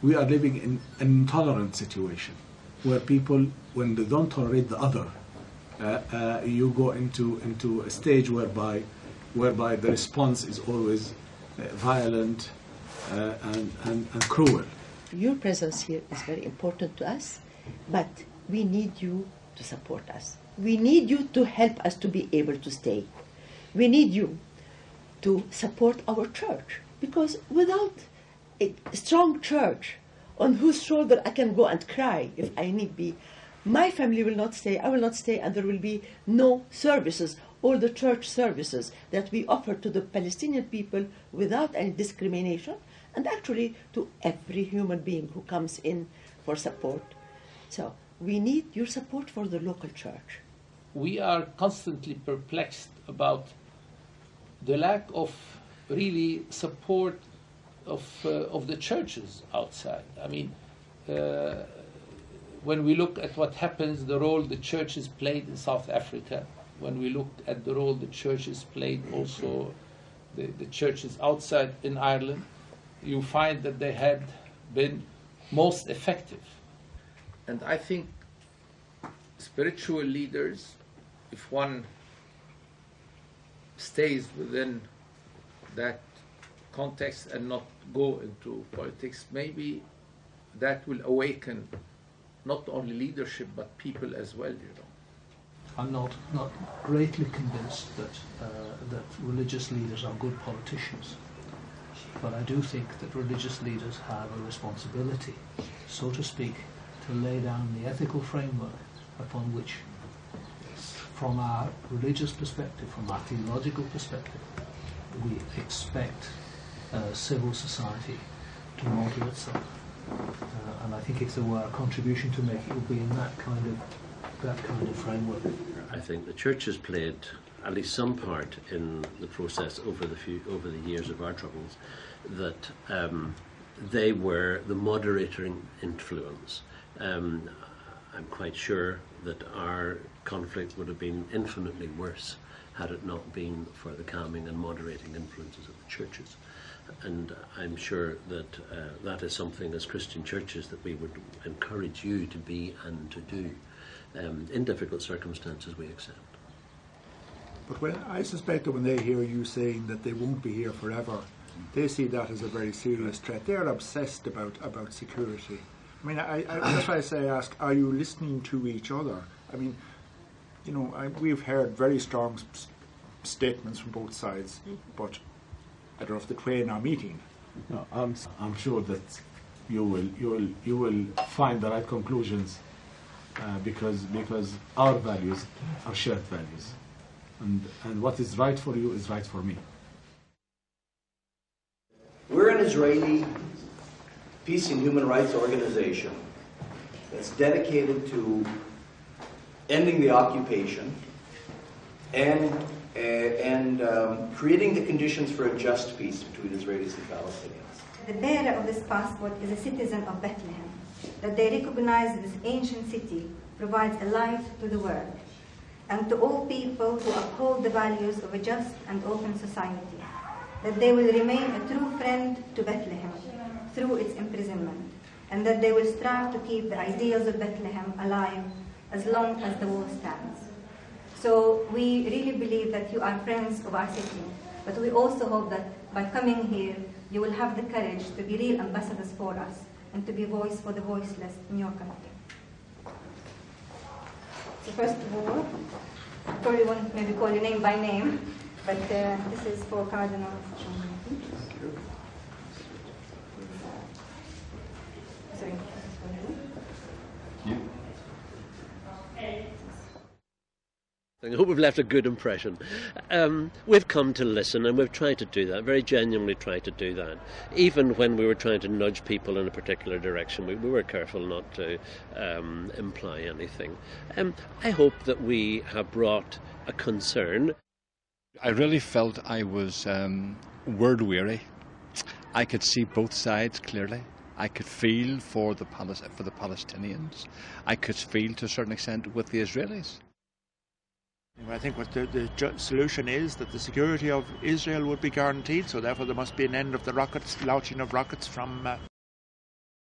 we are living in an intolerant situation where people, when they don't tolerate the other, you go into a stage whereby the response is always violent and cruel. Your presence here is very important to us, but we need you to support us. We need you to help us to be able to stay. We need you to support our church, because without a strong church on whose shoulder I can go and cry if I need be, my family will not stay, I will not stay, and there will be no services, all the church services that we offer to the Palestinian people without any discrimination, and actually to every human being who comes in for support. So we need your support for the local church. We are constantly perplexed about the lack of really support of the churches outside. I mean, when we look at what happens, the role the churches played in South Africa, when we look at the role the churches played also, the churches outside in Ireland, you find that they had been most effective. And I think spiritual leaders, if one stays within that context and not go into politics, maybe that will awaken not only leadership but people as well, you know. I'm not greatly convinced that that religious leaders are good politicians, but I do think that religious leaders have a responsibility, so to speak, to lay down the ethical framework upon which, from our religious perspective, from our theological perspective, we expect civil society to model itself. And I think if there were a contribution to make, it would be in that kind of framework. I think the church has played at least some part in the process over the years of our troubles, that they were the moderating influence. I'm quite sure that our conflict would have been infinitely worse had it not been for the calming and moderating influences of the churches. And I'm sure that that is something as Christian churches that we would encourage you to be and to do. In difficult circumstances we accept. But I suspect that when they hear you saying that they won't be here forever, they see that as a very serious threat. They're obsessed about security. I mean, that's why I ask, are you listening to each other? I mean, you know, we've heard very strong statements from both sides, but I don't know if the twain are meeting. No, I'm sure that you will find the right conclusions because our values are shared values, and what is right for you is right for me. We're an Israeli peace and human rights organization that's dedicated to ending the occupation and creating the conditions for a just peace between Israelis and Palestinians. The bearer of this passport is a citizen of Bethlehem, that they recognize this ancient city provides a light to the world and to all people who uphold the values of a just and open society, that they will remain a true friend to Bethlehem through its imprisonment, and that they will strive to keep the ideals of Bethlehem alive as long as the war stands. So we really believe that you are friends of our city, but we also hope that by coming here, you will have the courage to be real ambassadors for us and to be voice for the voiceless in your country. So first of all, I probably won't maybe call your name by name, but this is for Cardinal. Sorry. I hope we've left a good impression. We've come to listen, and we've tried to do that, very genuinely tried to do that. Even when we were trying to nudge people in a particular direction, we were careful not to imply anything. I hope that we have brought a concern. I really felt I was word weary. I could see both sides clearly. I could feel for the Palestinians. I could feel to a certain extent with the Israelis. I think what the solution is that the security of Israel would be guaranteed, so therefore there must be an end of the launching of rockets from